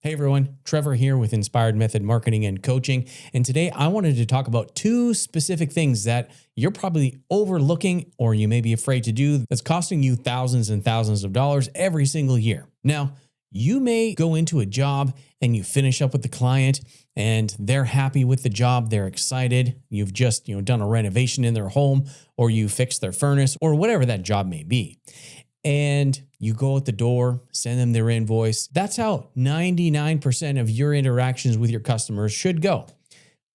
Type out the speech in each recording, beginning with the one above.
Hey everyone, Trevor here with Inspired Method Marketing and Coaching. And today I wanted to talk about two specific things that you're probably overlooking or you may be afraid to do that's costing you thousands and thousands of dollars every single year. Now, you may go into a job and you finish up with the client and they're happy with the job. They're excited. You've just, done a renovation in their home or you fixed their furnace or whatever that job may be. And you go out the door, send them their invoice. That's how 99% of your interactions with your customers should go.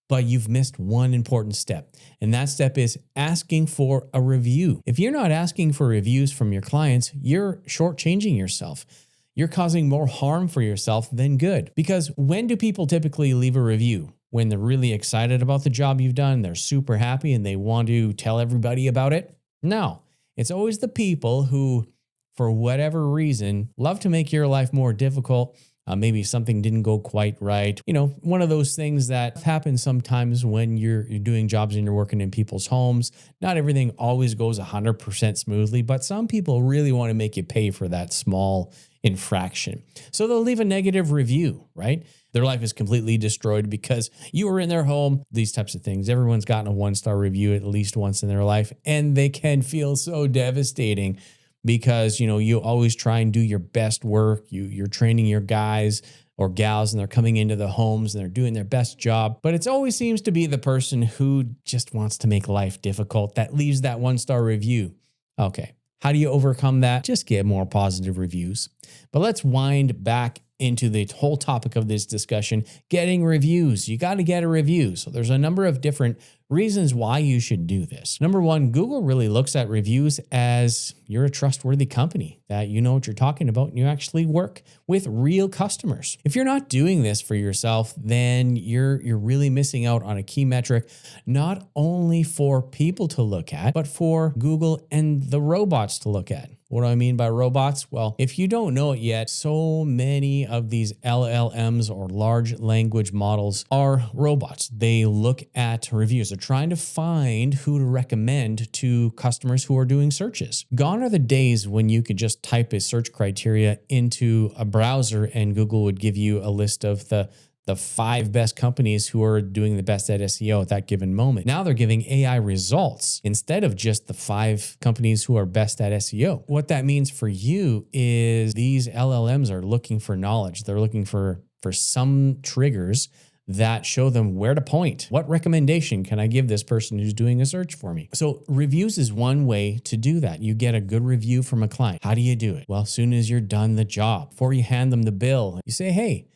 But you've missed one important step. And that step is asking for a review. If you're not asking for reviews from your clients, you're shortchanging yourself. You're causing more harm for yourself than good. Because when do people typically leave a review? When they're really excited about the job you've done, they're super happy and they want to tell everybody about it? No, it's always the people who, for whatever reason, love to make your life more difficult. Maybe something didn't go quite right. One of those things that happens sometimes when you're doing jobs and you're working in people's homes. Not everything always goes 100% smoothly, but some people really want to make you pay for that small infraction. So they'll leave a negative review, right? Their life is completely destroyed because you were in their home, these types of things. Everyone's gotten a one-star review at least once in their life, and they can feel so devastating. Because, you always try and do your best work. You're training your guys or gals and they're coming into the homes and they're doing their best job. But it always seems to be the person who just wants to make life difficult that leaves that one-star review. Okay, how do you overcome that? Just get more positive reviews. But let's wind back into the whole topic of this discussion, getting reviews. You got to get a review. So there's a number of different reasons why you should do this. Number one, Google really looks at reviews as you're a trustworthy company, that you know what you're talking about and you actually work with real customers. If you're not doing this for yourself, then you're really missing out on a key metric, not only for people to look at, but for Google and the robots to look at. What do I mean by robots? Well, if you don't know it yet, so many of these LLMs or large language models are robots. They look at reviews. They're trying to find who to recommend to customers who are doing searches. Gone are the days when you could just type a search criteria into a browser and Google would give you a list of the 5 best companies who are doing the best at SEO at that given moment. Now they're giving AI results instead of just the 5 companies who are best at SEO. What that means for you is these LLMs are looking for knowledge. They're looking for some triggers that show them where to point. What recommendation can I give this person who's doing a search for me? So reviews is one way to do that. You get a good review from a client. How do you do it? Well, as soon as you're done the job, before you hand them the bill, you say, hey,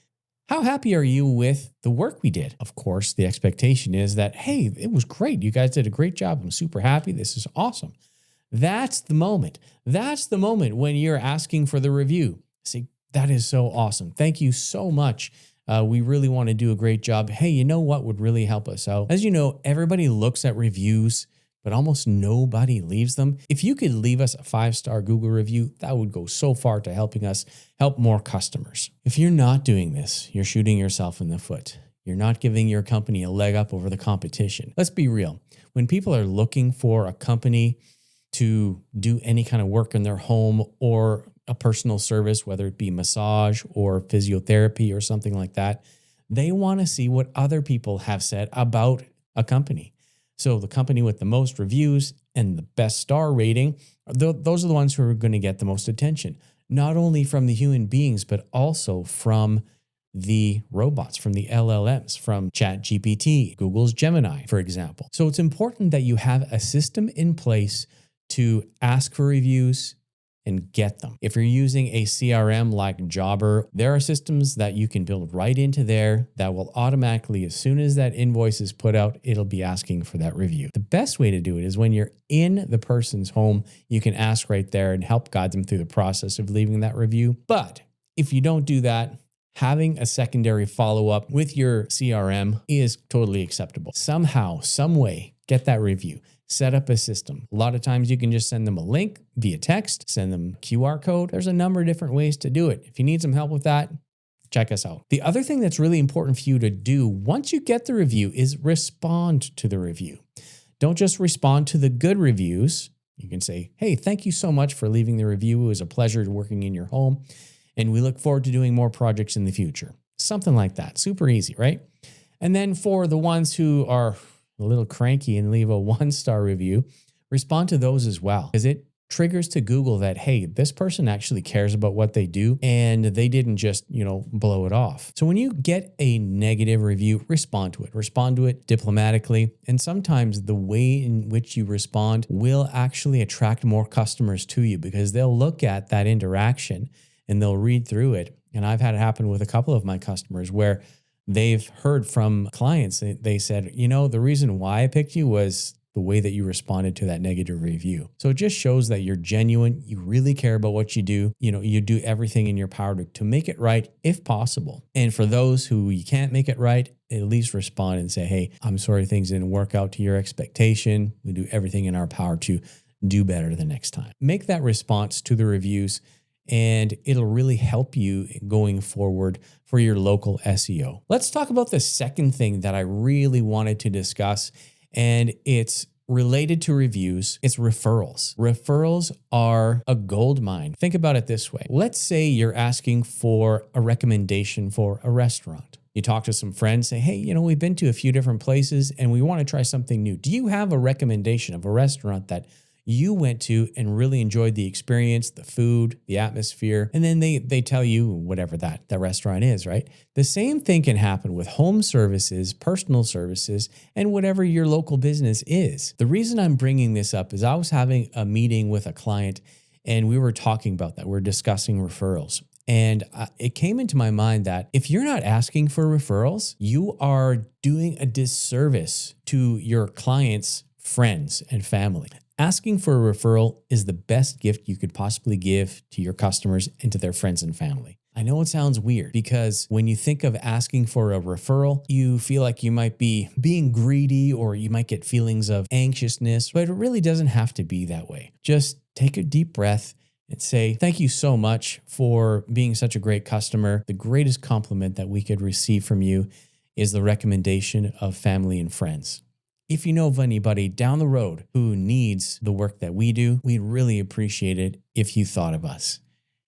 how happy are you with the work we did? Of course, the expectation is that, hey, it was great. You guys did a great job. I'm super happy. This is awesome. That's the moment. That's the moment when you're asking for the review. See, that is so awesome. Thank you so much. We really want to do a great job. Hey, you know what would really help us out? As you know, everybody looks at reviews, but almost nobody leaves them. If you could leave us a 5-star Google review, that would go so far to helping us help more customers. If you're not doing this, you're shooting yourself in the foot. You're not giving your company a leg up over the competition. Let's be real. When people are looking for a company to do any kind of work in their home or a personal service, whether it be massage or physiotherapy or something like that, they want to see what other people have said about a company. So the company with the most reviews and the best star rating, those are the ones who are going to get the most attention, not only from the human beings, but also from the robots, from the LLMs, from ChatGPT, Google's Gemini, for example. So it's important that you have a system in place to ask for reviews and get them. If you're using a CRM like Jobber, there are systems that you can build right into there that will automatically, as soon as that invoice is put out, it'll be asking for that review. The best way to do it is when you're in the person's home, you can ask right there and help guide them through the process of leaving that review. But if you don't do that, having a secondary follow-up with your CRM is totally acceptable. Somehow, some way, get that review. Set up a system. A lot of times you can just send them a link via text, send them a QR code. There's a number of different ways to do it. If you need some help with that, check us out. The other thing that's really important for you to do once you get the review is respond to the review. Don't just respond to the good reviews. You can say, hey, thank you so much for leaving the review. It was a pleasure working in your home. and we look forward to doing more projects in the future. Something like that. Super easy, right? And then for the ones who are a little cranky and leave a 1-star review, respond to those as well, because it triggers to Google that, hey, this person actually cares about what they do and they didn't just, blow it off. So when you get a negative review, respond to it. Respond to it diplomatically. And sometimes the way in which you respond will actually attract more customers to you, because they'll look at that interaction and they'll read through it. And I've had it happen with a couple of my customers where they've heard from clients. They said, the reason why I picked you was the way that you responded to that negative review. So it just shows that you're genuine. You really care about what you do. You do everything in your power to make it right if possible. And for those who you can't make it right, at least respond and say, hey, I'm sorry things didn't work out to your expectation. We do everything in our power to do better the next time. Make that response to the reviews, and it'll really help you going forward for your local SEO. Let's talk about the second thing that I really wanted to discuss, and it's related to reviews. It's referrals. Referrals are a gold mine. Think about it this way. Let's say you're asking for a recommendation for a restaurant. You talk to some friends, say, hey, we've been to a few different places and we want to try something new. Do you have a recommendation of a restaurant that you went to and really enjoyed the experience, the food, the atmosphere, and then they tell you whatever that restaurant is, right? The same thing can happen with home services, personal services, and whatever your local business is. The reason I'm bringing this up is I was having a meeting with a client and we were talking about that. We're discussing referrals. And it came into my mind that if you're not asking for referrals, you are doing a disservice to your clients' friends and family. Asking for a referral is the best gift you could possibly give to your customers and to their friends and family. I know it sounds weird because when you think of asking for a referral, you feel like you might be being greedy or you might get feelings of anxiousness, but it really doesn't have to be that way. Just take a deep breath and say, thank you so much for being such a great customer. The greatest compliment that we could receive from you is the recommendation of family and friends. If you know of anybody down the road who needs the work that we do, we'd really appreciate it if you thought of us.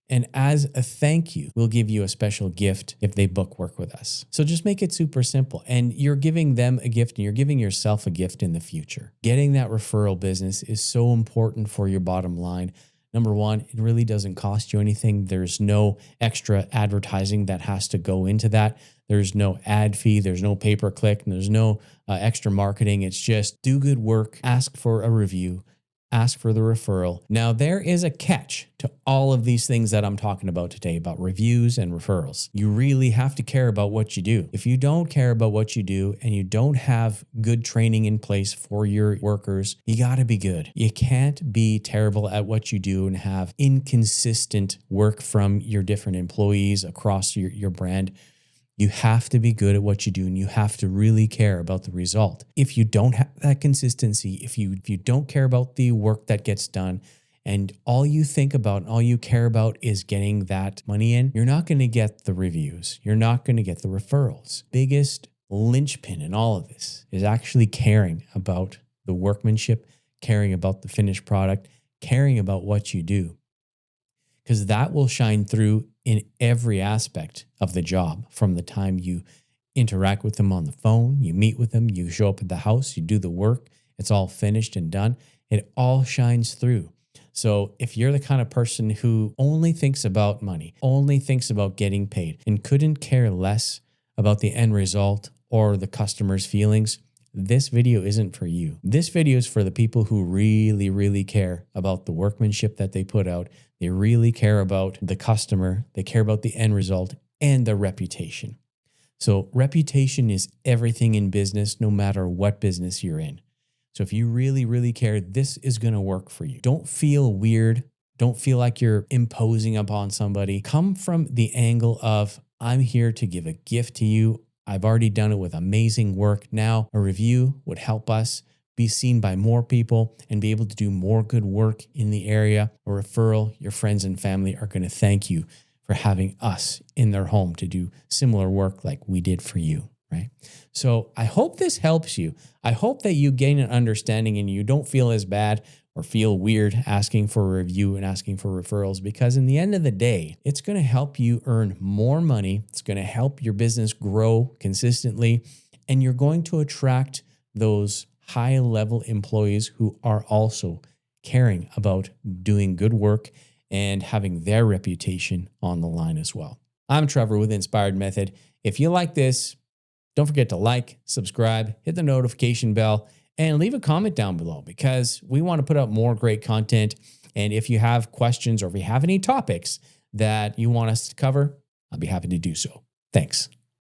And as a thank you, we'll give you a special gift if they book work with us. So just make it super simple. And you're giving them a gift and you're giving yourself a gift in the future. Getting that referral business is so important for your bottom line. Number one, it really doesn't cost you anything. There's no extra advertising that has to go into that. There's no ad fee. There's no pay-per-click. And there's no extra marketing. It's just do good work, ask for a review, ask for the referral. Now, there is a catch to all of these things that I'm talking about today about reviews and referrals. You really have to care about what you do. If you don't care about what you do and you don't have good training in place for your workers, you got to be good. You can't be terrible at what you do and have inconsistent work from your different employees across your brand. You have to be good at what you do and you have to really care about the result. If you don't have that consistency, if you don't care about the work that gets done and all you think about and all you care about is getting that money in, you're not going to get the reviews. You're not going to get the referrals. Biggest linchpin in all of this is actually caring about the workmanship, caring about the finished product, caring about what you do. Because that will shine through in every aspect of the job, from the time you interact with them on the phone, you meet with them, you show up at the house, you do the work, it's all finished and done. It all shines through. So if you're the kind of person who only thinks about money, only thinks about getting paid, and couldn't care less about the end result or the customer's feelings, this video isn't for you. This video is for the people who really, really care about the workmanship that they put out. They really care about the customer. They care about the end result and their reputation. So reputation is everything in business, no matter what business you're in. So if you really, really care, this is going to work for you. Don't feel weird. Don't feel like you're imposing upon somebody. Come from the angle of, I'm here to give a gift to you. I've already done it with amazing work. Now a review would help us be seen by more people and be able to do more good work in the area. A referral, your friends and family are going to thank you for having us in their home to do similar work like we did for you. right? So I hope this helps you. I hope that you gain an understanding and you don't feel as bad or feel weird asking for a review and asking for referrals, because in the end of the day, it's going to help you earn more money. It's going to help your business grow consistently, and you're going to attract those high-level employees who are also caring about doing good work and having their reputation on the line as well. I'm Trevor with Inspired Method. If you like this, don't forget to like, subscribe, hit the notification bell, and leave a comment down below, because we want to put out more great content. And if you have questions or if you have any topics that you want us to cover, I'll be happy to do so. Thanks.